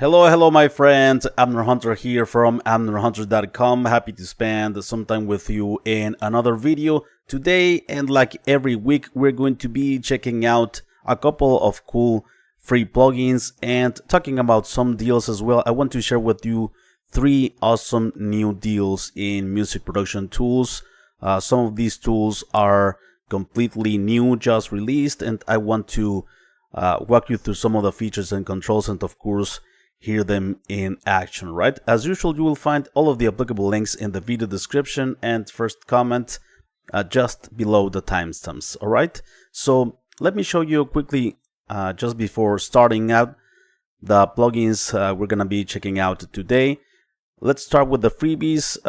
Hello, my friends. Abner Hunter here from abnerhunter.com. Happy to spend some time with you in another video today. And like every week, we're going to be checking out a couple of cool free plugins and talking about some deals as well. I want to share with you 3 awesome new deals in music production tools. Some of these tools are completely new, just released, and I want to walk you through some of the features and controls, and of course hear them in action, right? As usual, you will find all of the applicable links in the video description and first comment just below the timestamps, all right? So let me show you quickly, just before starting out, the plugins we're gonna be checking out today. Let's start with the freebies.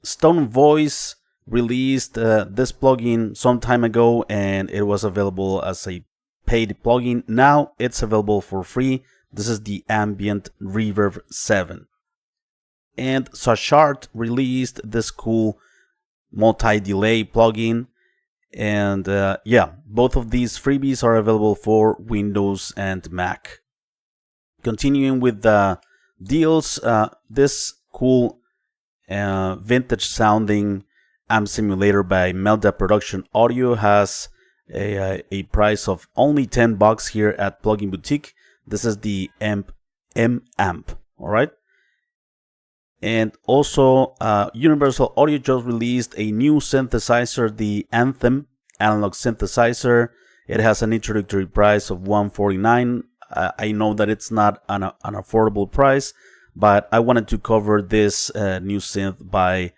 Stone Voice released this plugin some time ago, and it was available as a paid plugin. Now it's available for free. This is the AMBIENT Reverb 7. And Saschart released this cool multi-delay plugin. And yeah, both of these freebies are available for Windows and Mac. Continuing with the deals, this cool vintage sounding amp simulator by Melda Production Audio has a price of only $10 here at Plugin Boutique. This is the amp, all right? And also, Universal Audio just released a new synthesizer, the Anthem analog synthesizer. It has an introductory price of $149. I know that it's not an affordable price, but I wanted to cover this new synth by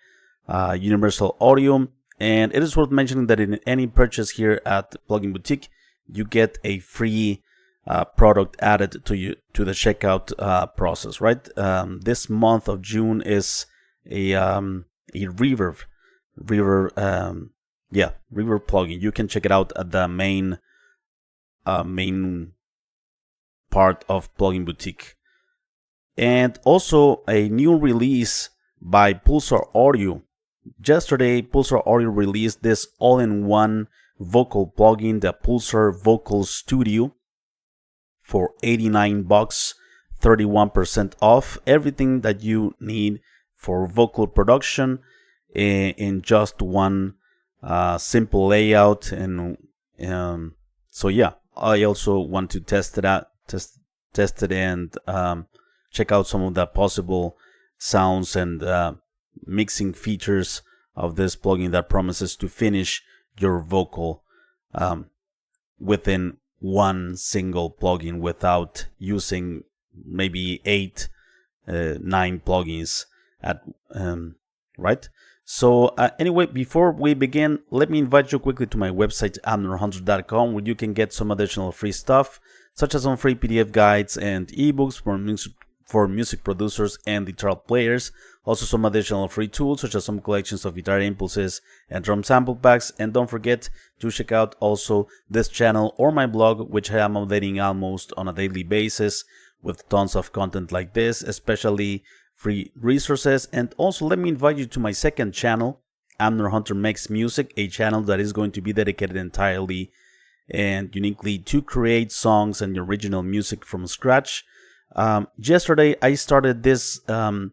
Universal Audio. And it is worth mentioning that in any purchase here at Plugin Boutique, you get a free product added to the checkout process, right? This month of June is a Reverb plugin. You can check it out at the main part of Plugin Boutique. And also a new release by Pulsar Audio. Yesterday, Pulsar Audio released this all-in-one vocal plugin, the Pulsar Vocal Studio, for $89, 31% off. Everything that you need for vocal production in just one simple layout. And so yeah, I also want to test it out, test it, and check out some of the possible sounds and mixing features of this plugin that promises to finish your vocal within one single plugin without using maybe 9 plugins at right. So anyway, before we begin, let me invite you quickly to my website abnerhunter.com, where you can get some additional free stuff, such as some free PDF guides and ebooks for music producers and guitar players. Also some additional free tools, such as some collections of guitar impulses and drum sample packs. And don't forget to check out also this channel or my blog, which I am updating almost on a daily basis with tons of content like this, especially free resources. And also let me invite you to my second channel, Abner Hunter Makes Music, a channel that is going to be dedicated entirely and uniquely to create songs and original music from scratch. Yesterday I started this free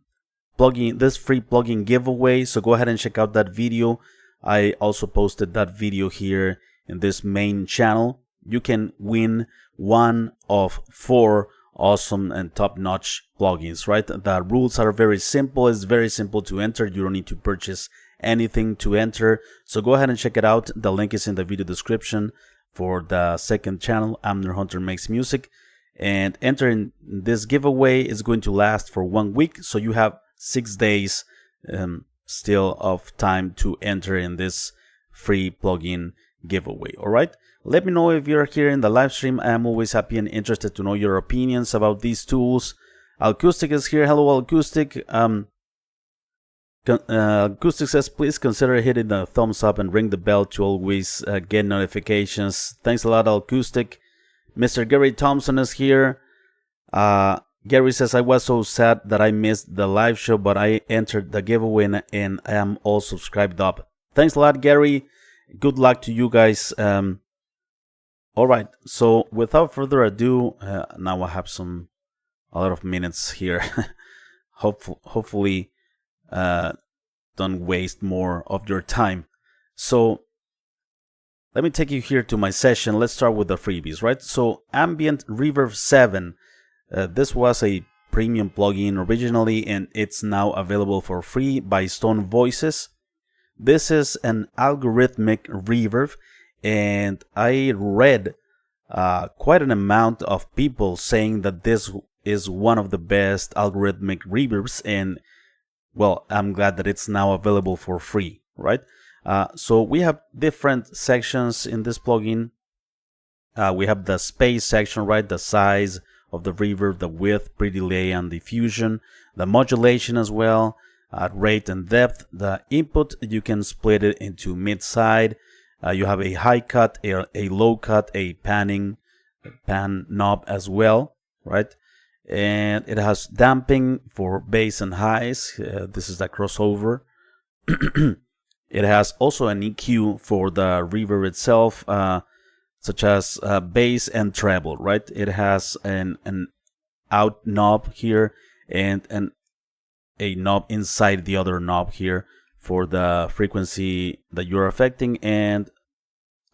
plugin giveaway, so go ahead and check out that video. I also posted that video here in this main channel. You can win one of 4 awesome and top-notch plugins, right? The rules are very simple. It's very simple to enter. You don't need to purchase anything to enter, so go ahead and check it out. The link is in the video description for the second channel, Abner Hunter Makes Music. And entering this giveaway is going to last for 1 week, so you have 6 days still of time to enter in this free plugin giveaway. All right, let me know if you're here in the live stream. I am always happy and interested to know your opinions about these tools. Acoustic is here. Hello, Acoustic. Acoustic says, please consider hitting the thumbs up and ring the bell to always get notifications. Thanks a lot, Acoustic. Mr. Gary Thompson is here. Gary says, I was so sad that I missed the live show, but I entered the giveaway and I am all subscribed up. Thanks a lot, Gary. Good luck to you guys. All right, so without further ado, now I have some lot of minutes here. Hopefully don't waste more of your time. So let me take you here to my session. Let's start with the freebies, right? So Ambient Reverb 7. This was a premium plugin originally, and it's now available for free by Stone Voices. This is an algorithmic reverb, and I read quite an amount of people saying that this is one of the best algorithmic reverbs, and well, I'm glad that it's now available for free, right? So we have different sections in this plugin. We have the space section, right? The size of the reverb, the width, pre-delay, and diffusion, the modulation as well, rate and depth. The input, you can split it into mid-side. You have a high cut, a low cut, a pan knob as well, right? And it has damping for bass and highs. This is the crossover. It has also an EQ for the reverb itself, such as bass and treble, right? It has an out knob here and a knob inside the other knob here for the frequency that you're affecting, and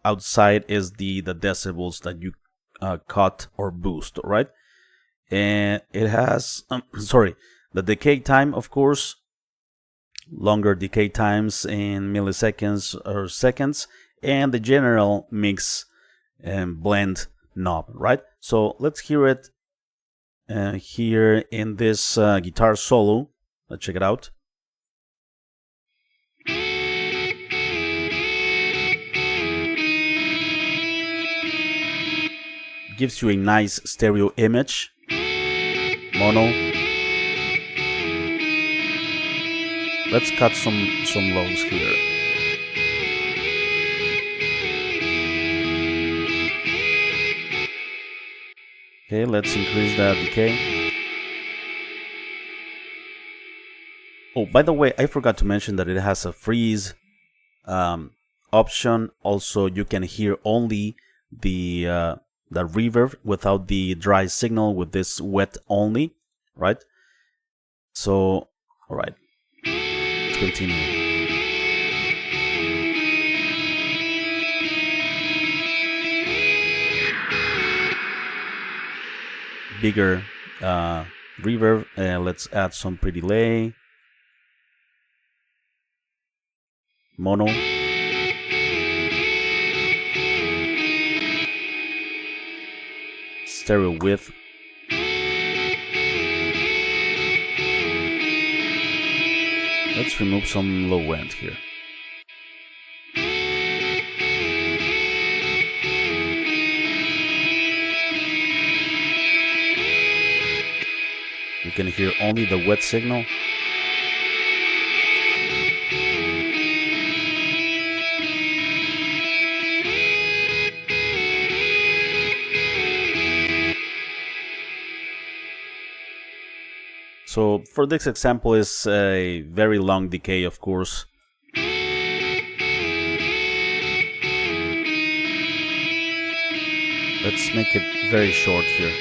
outside is the decibels that you cut or boost, right? And it has the decay time, of course, longer decay times in milliseconds or seconds, and the general mix and blend knob, right? So let's hear it here in this guitar solo. Let's check it out. Gives you a nice stereo image. Mono. Let's cut some lows here. Okay, let's increase the decay. Oh, by the way, I forgot to mention that it has a freeze option. Also, you can hear only the reverb without the dry signal with this wet only, right? So, all right, let's continue. Bigger reverb, and let's add some pre-delay. Mono. Stereo width. Let's remove some low end here. You can hear only the wet signal. So for this example is a very long decay, of course. Let's make it very short here.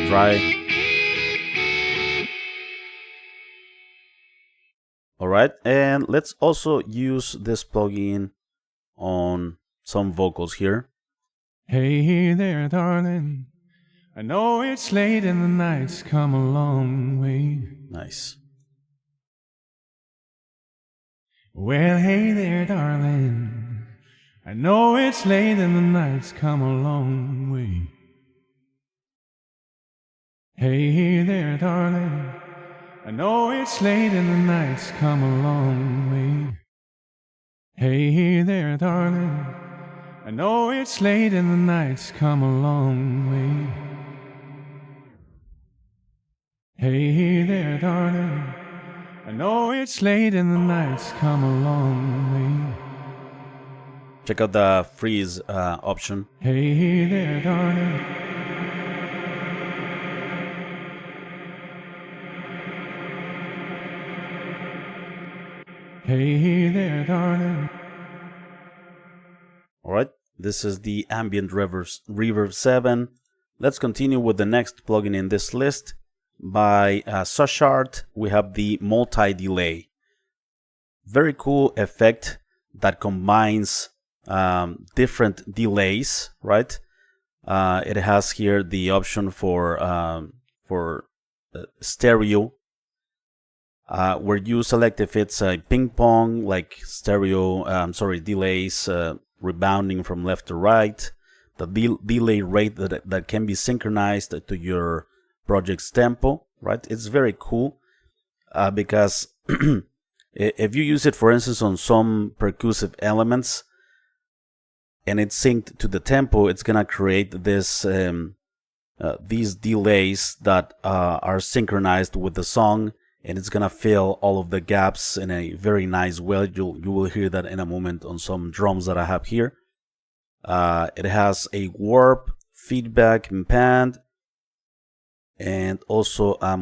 Dry. Alright, and let's also use this plugin on some vocals here. Hey there, darling. I know it's late and the night's come a long way. Nice. Well, hey there, darling. I know it's late and the night's come a long way. Hey there, darling. I know it's late and the night's come a long way. Hey there, darling. I know it's late and the night's come a long way. Hey there, darling. I know it's late and the night's come a long way. Check out the freeze option. Hey there, darling. Hey there, darling. Alright, this is the Ambient Reverb 7. Let's continue with the next plugin in this list. By Saschart, we have the MULTIDELAY. Very cool effect that combines different delays, right? It has here the option for stereo, where you select if it's a ping pong, like stereo, delays rebounding from left to right, the delay rate that can be synchronized to your project's tempo, right? It's very cool because if you use it, for instance, on some percussive elements and it's synced to the tempo, it's gonna create this these delays that are synchronized with the song, and it's gonna fill all of the gaps in a very nice way. You will hear that in a moment on some drums that I have here. It has a warp, feedback, and pan, and also a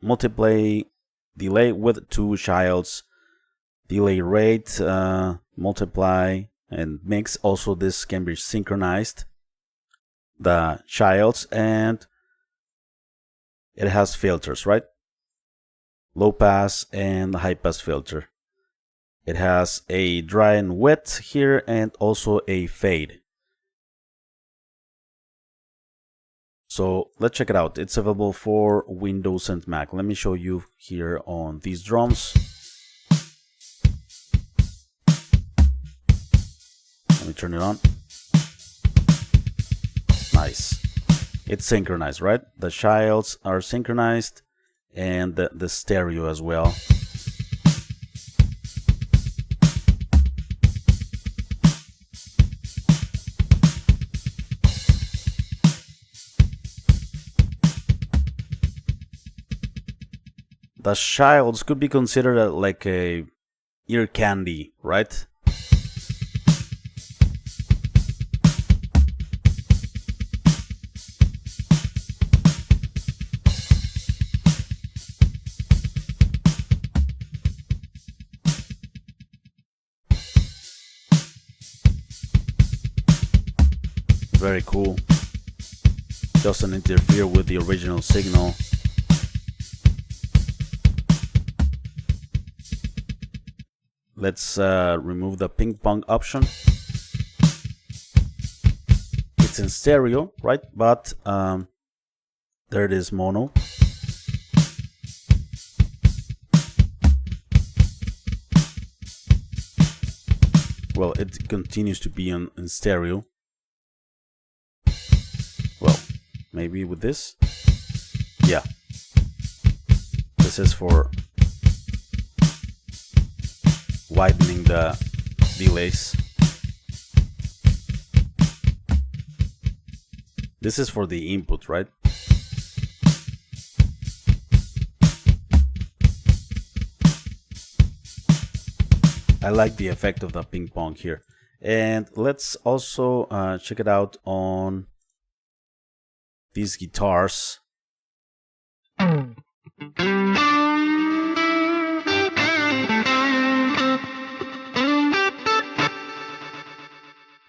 multiplay delay with 2 childs, delay rate, multiply, and mix. Also, this can be synchronized, the childs, and it has filters, right? Low pass and high pass filter. It has a dry and wet here, and also a fade. So let's check it out. It's available for Windows and Mac. Let me show you here on these drums. Let me turn it on. Nice. It's synchronized, right? The childs are synchronized, and the stereo as well. The childs could be considered like a ear candy, right? Very cool. Doesn't interfere with the original signal. Let's remove the ping pong option. It's in stereo, right? But there it is, mono. Well, it continues to be in stereo. Well, maybe with this? Yeah. This is for widening the delays. This is for the input, right? I like the effect of the ping pong here. And let's also check it out on these guitars.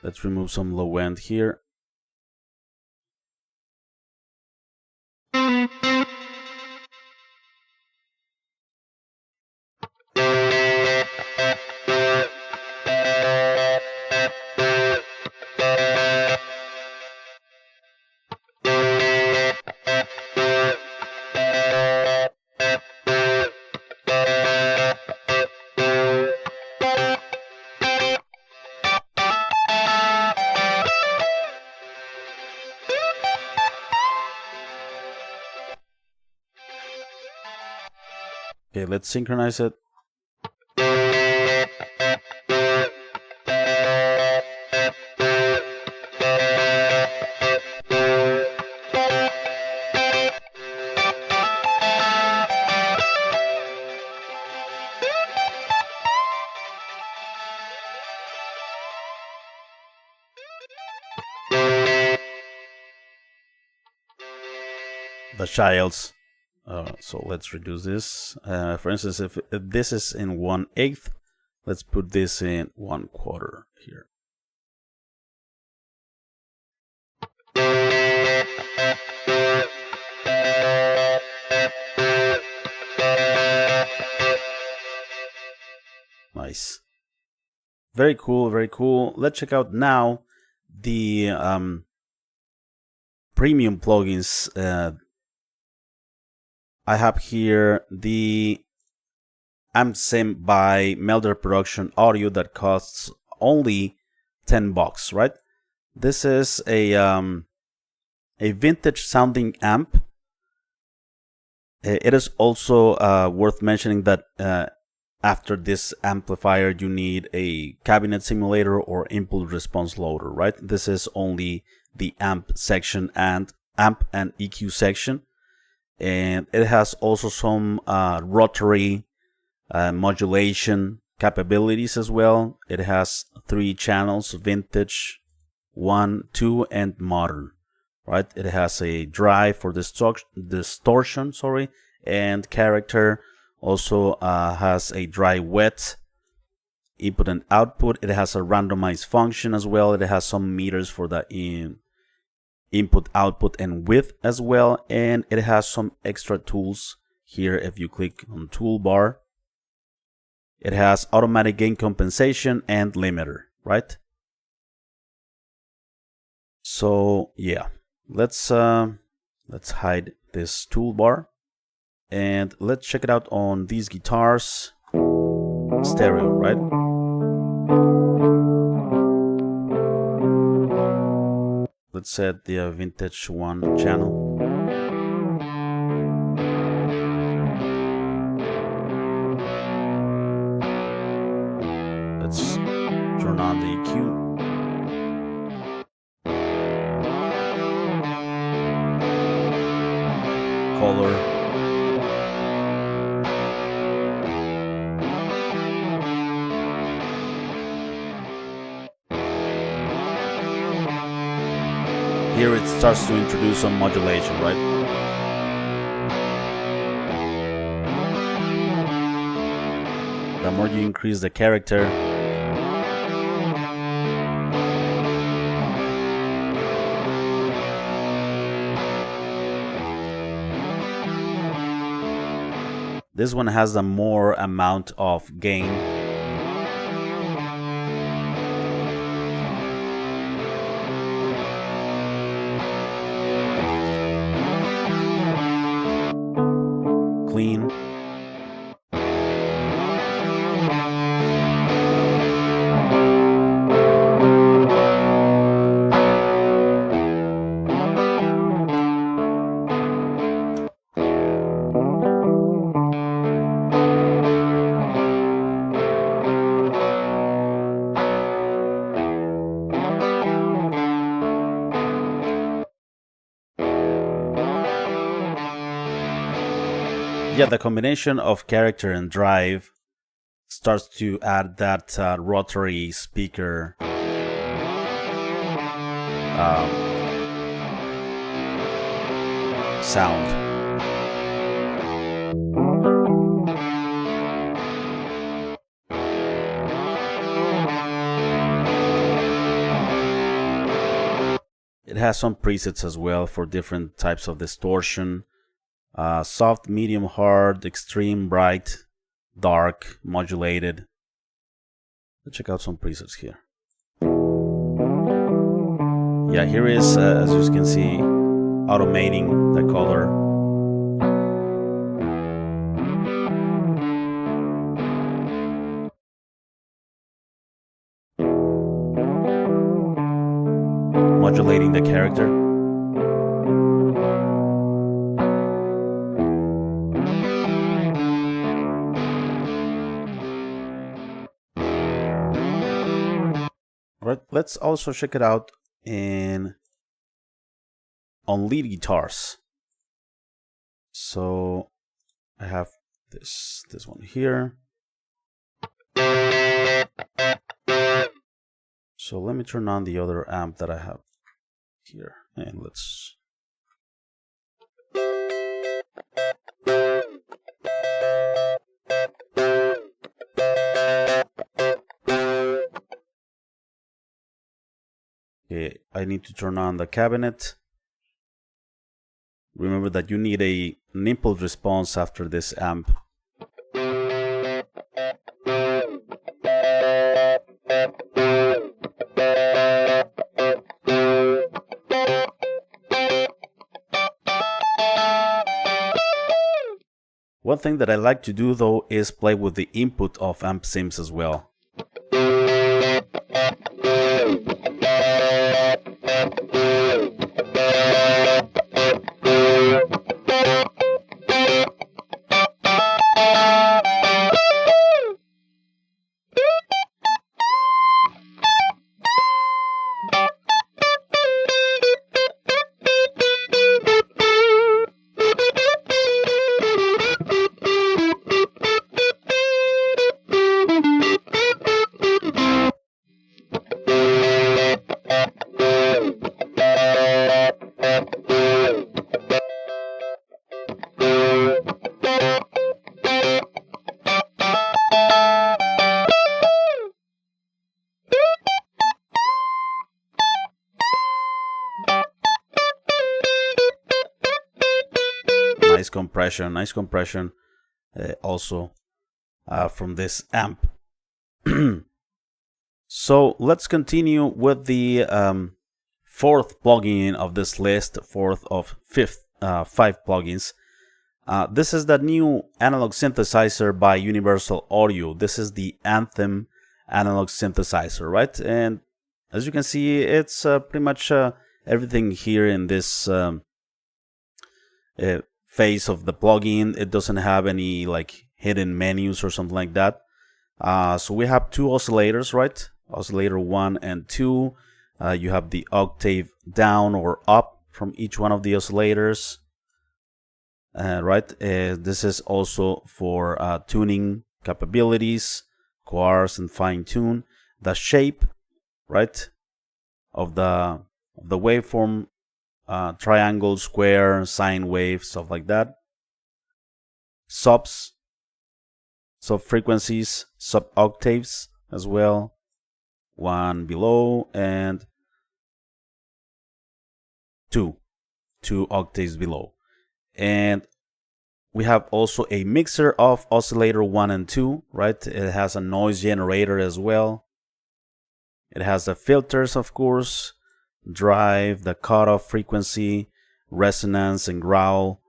Let's remove some low end here. Okay, let's synchronize it. The childs So let's reduce this. For instance, if this is in 1/8, let's put this in 1/4 here. Nice. Very cool, very cool. Let's check out now the premium plugins. I have here the Anthem by Melda Production audio that costs only $10, right? This is a vintage sounding amp. It is also worth mentioning that after this amplifier you need a cabinet simulator or input response loader, right? This is only the amp section and amp and EQ section, and it has also some rotary modulation capabilities as well. It has 3 channels: vintage, 1, 2, and modern, right? It has a drive for distortion, and character. Also has a dry wet input and output. It has a randomized function as well. It has some meters for the input, output, and width as well. And it has some extra tools here. If you click on toolbar, it has automatic gain compensation and limiter, right? So yeah, let's hide this toolbar. And let's check it out on these guitars. Stereo, right? Let's set the vintage 1 channel. Let's turn on the EQ. Color. Here it starts to introduce some modulation, right? The more you increase the character, this one has a more amount of gain. Clean. Yeah, the combination of character and drive starts to add that rotary speaker sound. It has some presets as well for different types of distortion. Soft, medium, hard, extreme, bright, dark, modulated. Let's check out some presets here. Yeah, here is, as you can see, automating the color. Modulating the character. Right, let's also check it out on lead guitars. So I have this one here. So let me turn on the other amp that I have here, and let's I need to turn on the cabinet. Remember that you need an impulse response after this amp. One thing that I like to do though is play with the input of amp sims as well. Nice compression also from this amp. So let's continue with the fourth plugin of this list, five plugins. This is the new analog synthesizer by Universal Audio. This is the Anthem analog synthesizer, right? And as you can see, it's pretty much everything here in this face of the plugin. It doesn't have any like hidden menus or something like that. So we have two oscillators, right? Oscillator 1 and 2. You have the octave down or up from each one of the oscillators, right? This is also for tuning capabilities, coarse and fine tune. The shape, right, of the waveform, triangle, square, sine wave, stuff like that. Subs, sub frequencies, sub octaves as well. One below and two octaves below. And we have also a mixer of oscillator 1 and 2, right? It has a noise generator as well. It has the filters, of course, drive, the cutoff frequency, resonance and growl,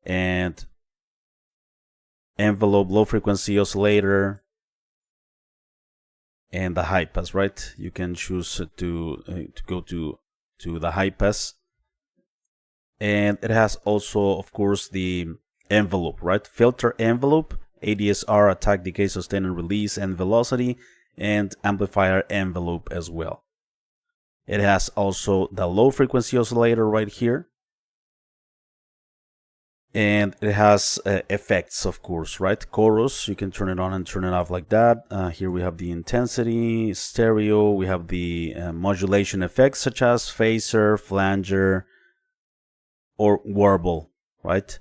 and envelope, low frequency oscillator, and the high pass, right? You can choose to go to the high pass. And it has also, of course, the envelope, right? Filter envelope, ADSR, attack, decay, sustain and release, and velocity, and amplifier envelope as well. It has also the low frequency oscillator right here. And it has effects, of course, right? Chorus, you can turn it on and turn it off like that. Here we have the intensity, stereo, we have the modulation effects such as phaser, flanger, or warble, right?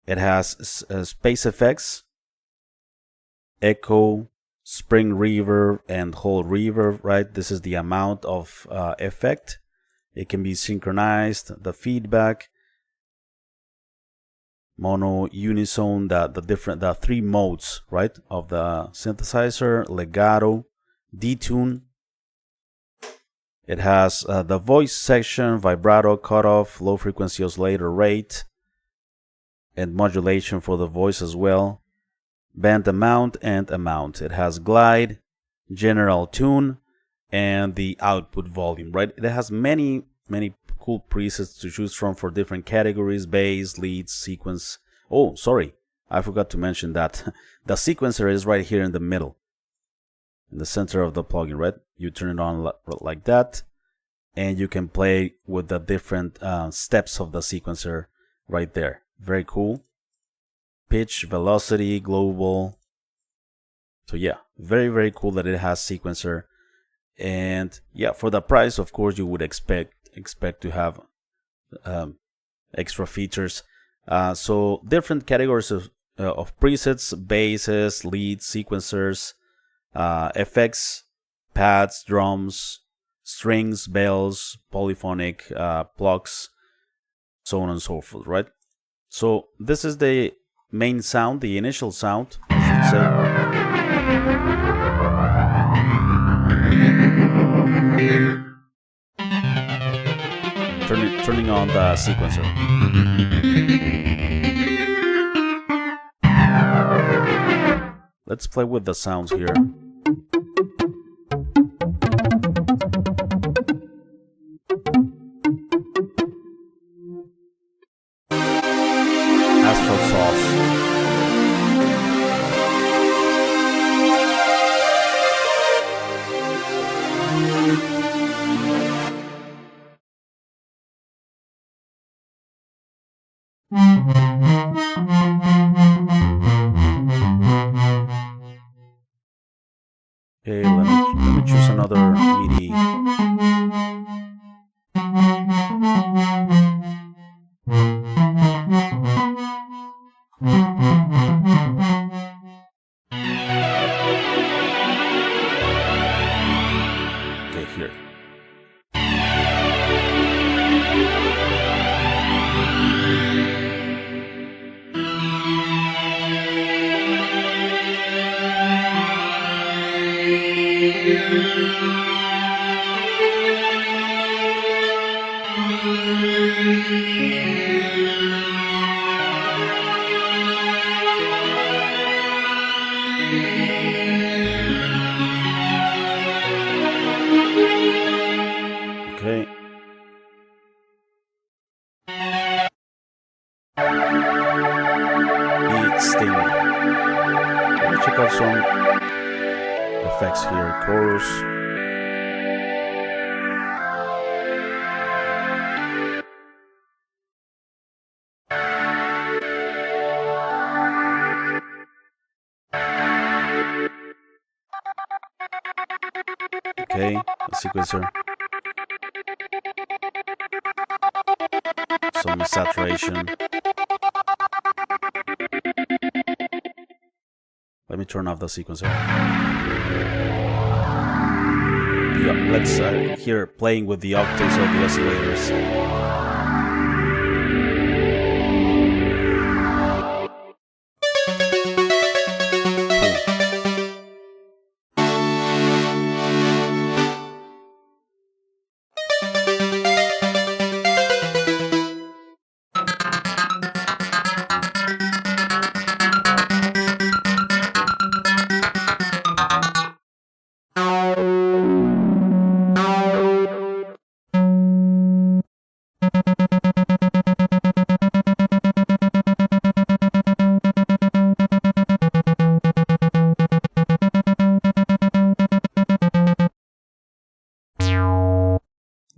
It has space effects, echo, spring reverb, and whole reverb, right? This is the amount of effect. It can be synchronized, the feedback, mono, unison, the three modes, right, of the synthesizer, legato, detune. It has the voice section, vibrato, cutoff, low frequency oscillator rate, and modulation for the voice as well. Band amount and amount. It has glide, general tune, and the output volume, right? It has many cool presets to choose from for different categories: bass, lead, sequence. Oh, sorry, I forgot to mention that the sequencer is right here in the middle, in the center of the plugin, right? You turn it on like that, and you can play with the different steps of the sequencer right there. Very cool. Pitch, velocity, global. So yeah, very cool that it has sequencer. And yeah, for the price, of course, you would expect to have extra features. So different categories of presets: basses, leads, sequencers, effects, pads, drums, strings, bells, polyphonic plucks, so on and so forth, right? So this is the main sound, the initial sound, I should say. Turning on the sequencer. Let's play with the sounds here. Astral Sauce. Okay, let me choose another MIDI. Okay, here. Okay. The sting. Let's check out some effects here. Chorus. Okay, the sequencer. Some saturation. Let me turn off the sequencer. Yeah, let's hear playing with the octaves of the oscillators.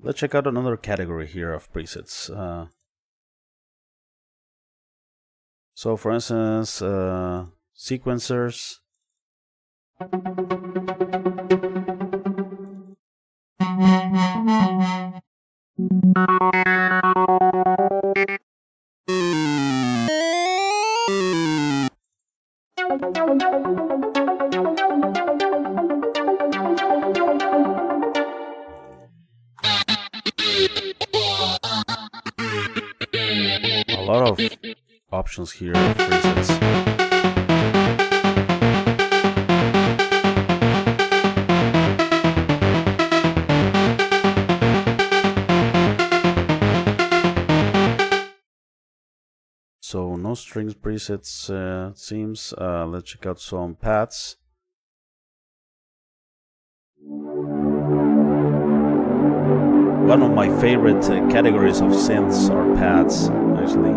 Let's check out another category here of presets. So for instance, sequencers. A lot of options here of presets. So no strings presets, it seems. Let's check out some pads. One of my favorite categories of synths are pads, actually.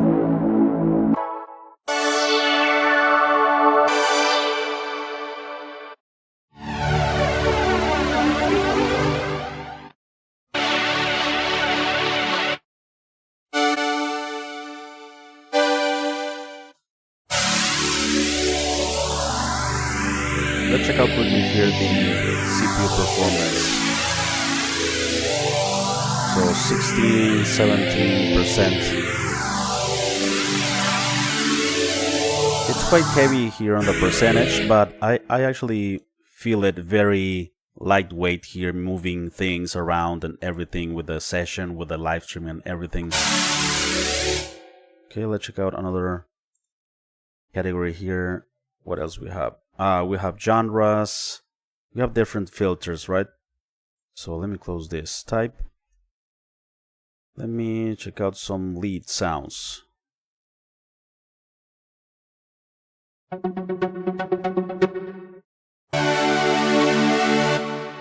Let's check out quickly here the CPU performance. So 16, 17%. It's quite heavy here on the percentage, but I actually feel it very lightweight here, moving things around and everything with the session, with the live stream and everything. Okay, let's check out another category here. What else we have? We have genres. We have different filters, right? So let me close this type. Let me check out some lead sounds.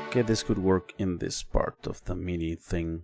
Okay, this could work in this part of the MIDI thing.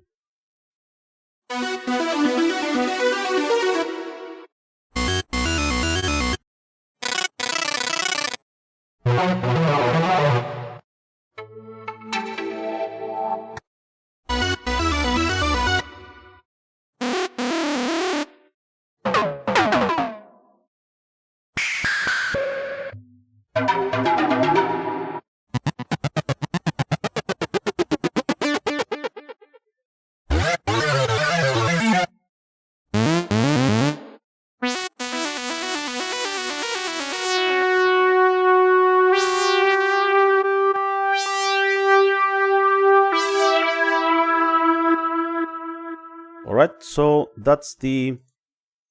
Alright, so that's the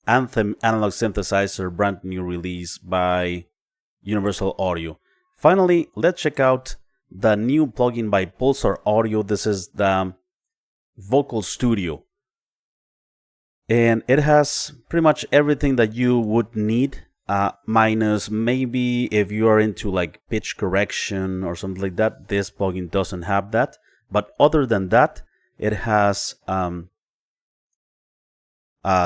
Anthem analog synthesizer, brand new release by Universal Audio. Finally, let's check out the new plugin by Pulsar Audio. This is the Vocal Studio. And it has pretty much everything that you would need, minus maybe if you are into like pitch correction or something like that. This plugin doesn't have that. But other than that, it has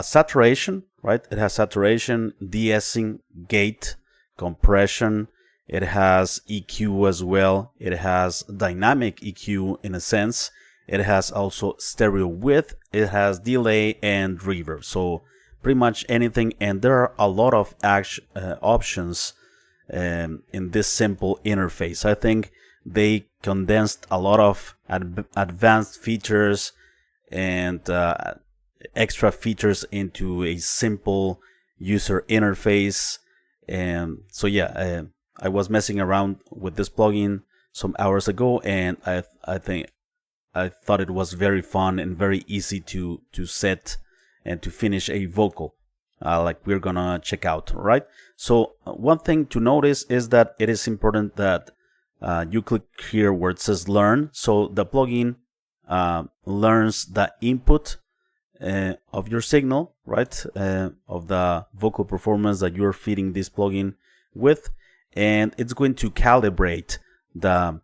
saturation, right? It has saturation, de-essing, gate, compression. It has EQ as well. It has dynamic EQ in a sense. It has also stereo width. It has delay and reverb. So pretty much anything. And there are a lot of options in this simple interface. I think they condensed a lot of advanced features and extra features into a simple user interface. And so yeah, I was messing around with this plugin some hours ago, and I thought it was very fun and very easy to set and to finish a vocal, like we're gonna check out. Right, so one thing to notice is that it is important that you click here where it says learn. So the plugin learns the input of your signal, right, of the vocal performance that you're feeding this plugin with, and it's going to calibrate the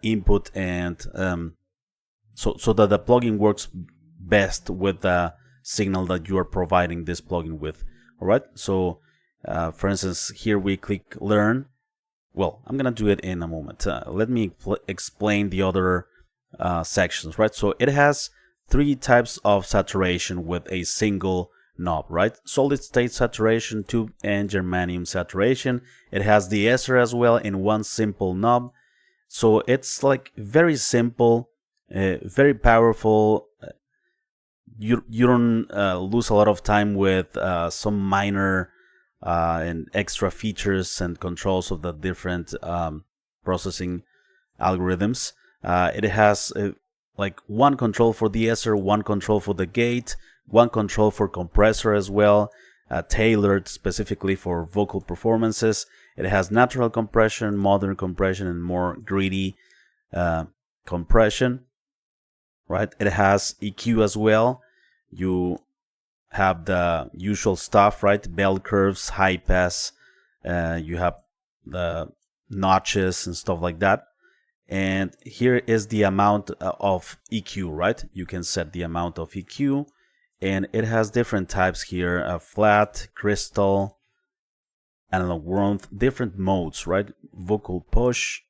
input, and so that the plugin works best with the signal that you are providing this plugin with. All right, so for instance, here we click learn. Well, I'm gonna do it in a moment. Let me explain the other sections, right? So it has 3 types of saturation with a single knob, right? Solid state saturation, tube and germanium saturation. It has the de-esser as well in one simple knob. So it's like very simple, very powerful. You don't lose a lot of time with some minor and extra features and controls of the different processing algorithms. It has like one control for the de-esser, one control for the gate, one control for compressor as well, tailored specifically for vocal performances. It has natural compression, modern compression, and more greedy compression, right? It has EQ as well. You have the usual stuff, right? Bell curves, high pass, you have the notches and stuff like that. And here is the amount of EQ, right? You can set the amount of EQ, and it has different types here, flat, crystal, analog warmth, different modes, right? Vocal push,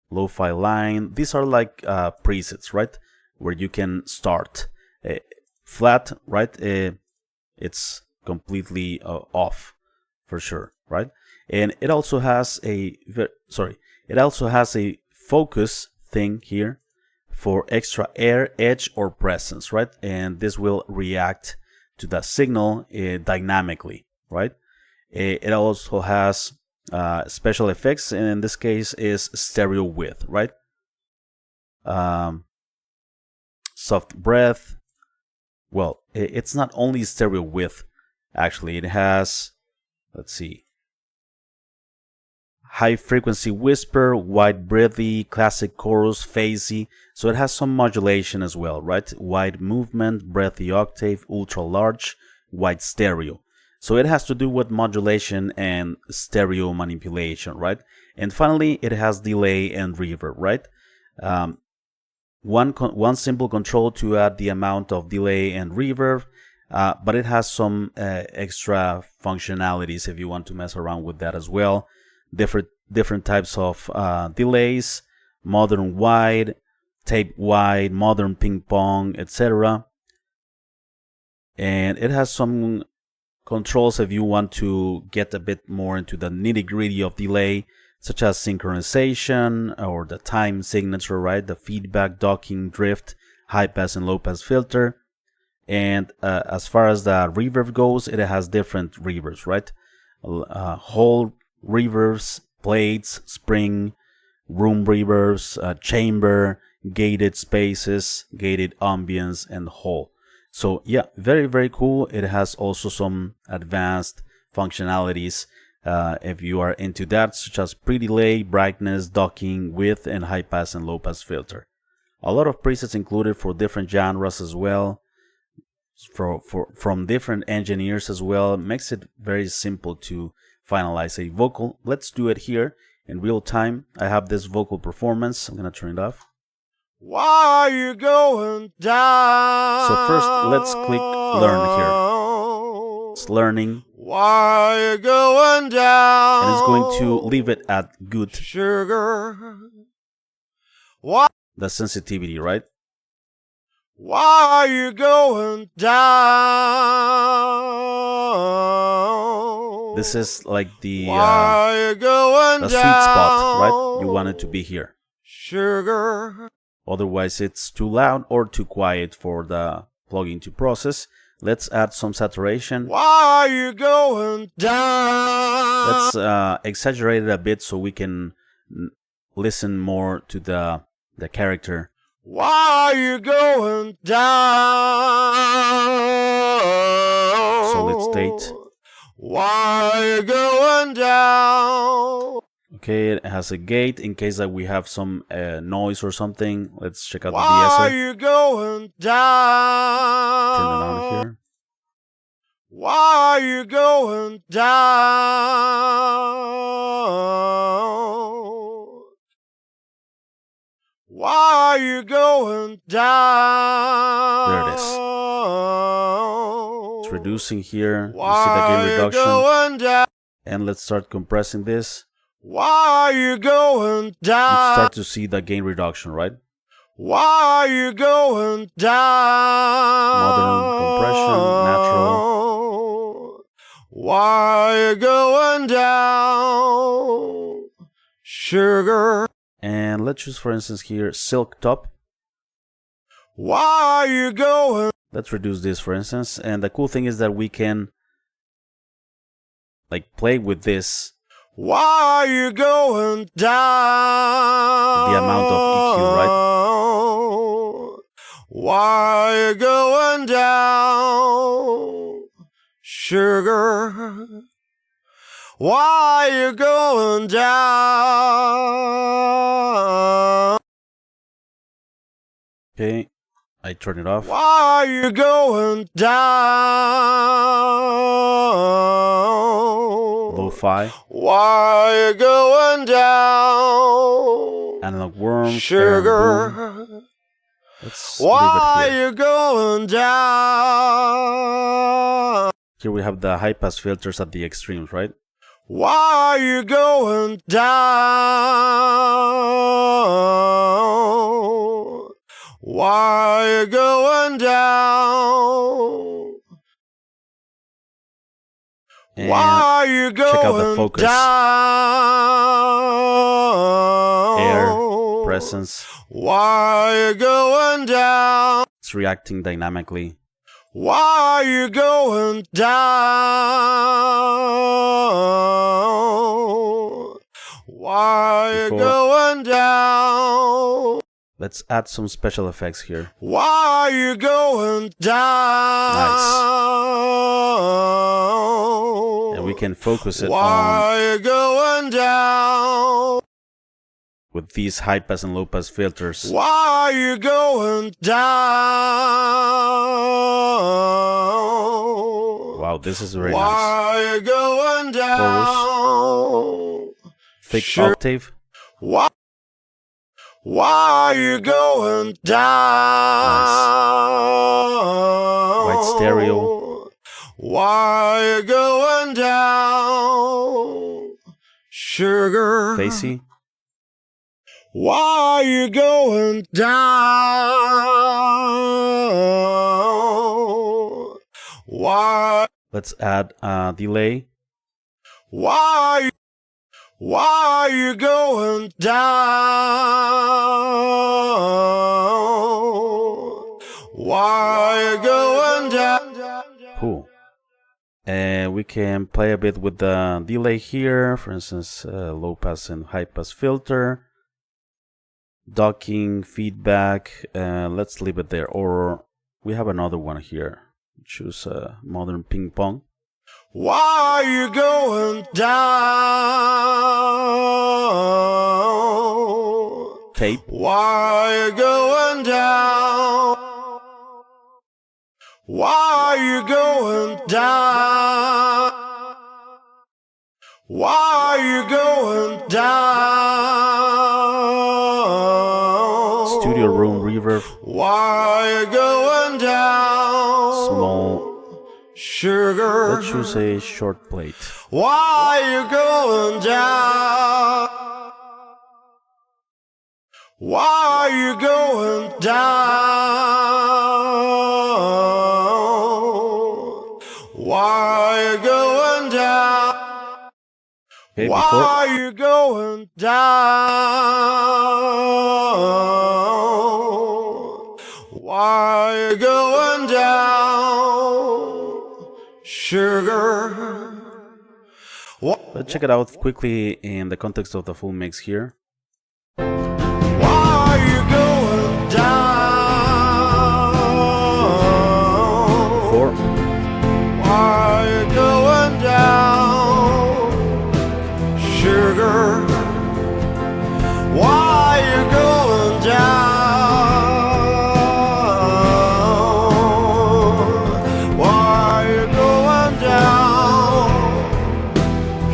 lo-fi line. These are like presets, right? Where you can start. Flat, right? It's completely off for sure, right? And it also has a focus thing here for extra air, edge, or presence, right? And this will react to the signal dynamically, right? It also has special effects, and in this case is stereo width, right? soft breath. Well, it's not only stereo width, actually. It has, let's see, high frequency whisper, wide breathy, classic chorus, phasey. So it has some modulation as well, right? Wide movement, breathy octave, ultra large, wide stereo. So it has to do with modulation and stereo manipulation, right? And finally, it has delay and reverb, right? One simple control to add the amount of delay and reverb, but it has some extra functionalities if you want to mess around with that as well. Different types of delays, modern wide, tape wide, modern ping pong, etc. And it has some controls if you want to get a bit more into the nitty-gritty of delay, such as synchronization or the time signature, right? The feedback, docking, drift, high pass and low pass filter. And as far as the reverb goes, it has different reverbs, right? Whole reverbs, plates, spring, room reverbs, chamber, gated spaces, gated ambience, and whole. So yeah, very, very cool. It has also some advanced functionalities if you are into that, such as pre-delay, brightness, docking, width, and high pass and low pass filter. A lot of presets included for different genres as well, from different engineers as well. Makes it very simple to finalize a vocal. Let's do it here in real time. I have this vocal performance. I'm gonna turn it off. Why are you going down? So first, let's click learn here. It's learning. Why are you going down? And it's going to leave it at good. Sugar. Why? The sensitivity, right? Why are you going down? This is like the Why are you going sweet down? spot, right? You want it to be here. Sugar. Otherwise, it's too loud or too quiet for the plugin to process. Let's add some saturation. Why are you going down? Let's exaggerate it a bit so we can listen more to the character. Why are you going down? Solid state. Why are you going down? Okay, it has a gate in case that we have some noise or something. Let's check out the Why de-esser. are you going down? Turn it on here. Why are you going down? Why are you going down? There it is. It's reducing here. You see the Why gain are you reduction. going down? And let's start compressing this. Why are you going You down? start to see the gain reduction, right? Why are you going down? Modern compression, natural. Why are you going down? Sugar. And let's choose, for instance, here, silk top. Why are you going? Let's reduce this, for instance. And the cool thing is that we can like play with this, Why are you going down? the amount of EQ, right? Why are you going down? Sugar. Why are you going down? Okay, I turn it off. Why are you going down? Lo-fi, Why are you going down? analog worms, air and Sugar. boom. Let's Why leave it are here. you going down? Here we have the high pass filters at the extremes, right? Why are you going down? Why are you going down? And Why are you going check out the focus. down? Air, presence. Why are you going down? It's reacting dynamically. Why are you going down? Why are you Before. going down? Let's add some special effects here. Why you going down? Nice. And we can focus it Why you going down? With these high pass and low pass filters. Why you going down? Wow, this is very Why nice. you going down? Thick octave. Why you going down? Nice. White stereo. Why you going down? Sugar. Facey. Why you going down? Why? Let's add delay. Why you going down? Why you going down? Cool. And we can play a bit with the delay here. For instance, low pass and high pass filter. Docking, feedback. Let's leave it there. Or we have another one here. Choose modern ping pong. Why you going down? Tape. Why you going down? Why you going down? Why you going down? Studio room reverb. Why you going down? Small. Sugar. Let's choose a short plate. Why you going down? Why you going down? Why you going down? Okay, Why you going down? Why you going down? Sugar. Let's check it out quickly in the context of the full mix here. Why you going down? 4. Why you going down? Sugar. Why you going down? Why you going down?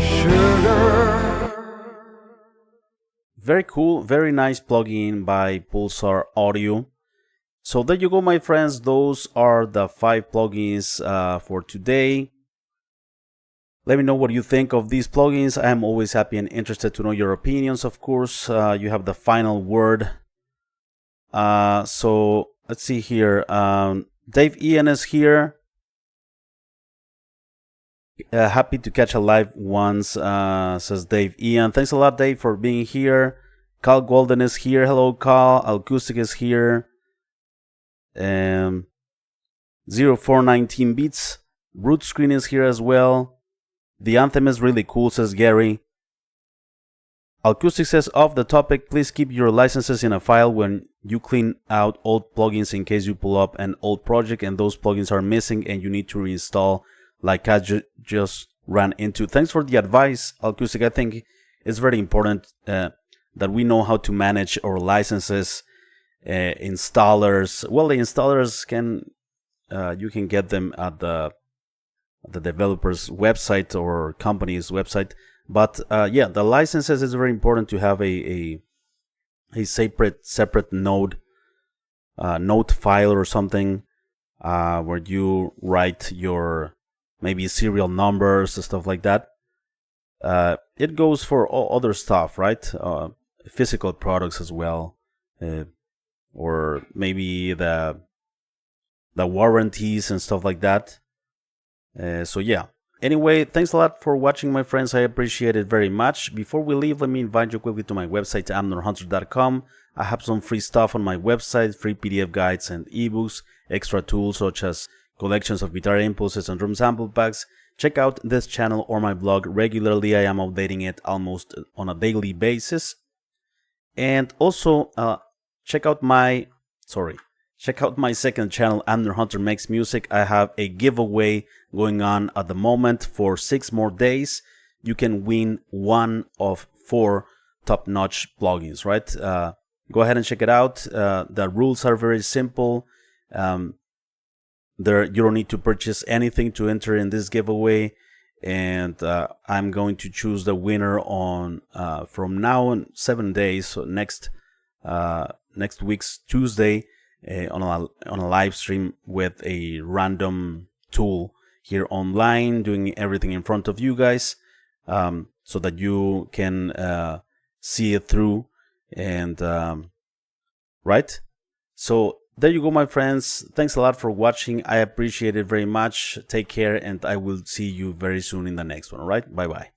Sugar. Very cool, very nice plugin by Pulsar Audio. So there you go, my friends. Those are the 5 plugins for today. Let me know what you think of these plugins. I am always happy and interested to know your opinions. Of course, you have the final word. So let's see here. Dave Ian is here. Happy to catch a live once, says Dave Ian. Thanks a lot, Dave, for being here. Carl Golden is here. Hello, Carl. Acoustic is here. 0419 Beats. Root Screen is here as well. The Anthem is really cool, says Gary. Acoustic says, off the topic, please keep your licenses in a file when you clean out old plugins in case you pull up an old project and those plugins are missing and you need to reinstall, like I just ran into. Thanks for the advice, Acoustic. I think it's very important that we know how to manage our licenses. Installers, well, the installers can you can get them at the developer's website or company's website, but yeah, the licenses is very important to have a separate node file or something where you write your maybe serial numbers and stuff like that. It goes for all other stuff, right? Physical products as well, or maybe the warranties and stuff like that. So yeah. Anyway, thanks a lot for watching, my friends. I appreciate it very much. Before we leave, let me invite you quickly to my website, amnorhunter.com. I have some free stuff on my website, free PDF guides and ebooks, extra tools such as collections of guitar impulses and drum sample packs. Check out this channel or my blog regularly. I am updating it almost on a daily basis. And also, check out my second channel, Amner Hunter Makes Music. I have a giveaway going on at the moment for 6 more days. You can win one of 4 top-notch plugins, right? Go ahead and check it out. The rules are very simple. You don't need to purchase anything to enter in this giveaway, and I'm going to choose the winner on from now on 7 days, so next week's Tuesday, on a live stream with a random tool here online, doing everything in front of you guys, so that you can see it through. And right, so there you go, my friends. Thanks a lot for watching. I appreciate it very much. Take care, and I will see you very soon in the next one. All right, bye bye.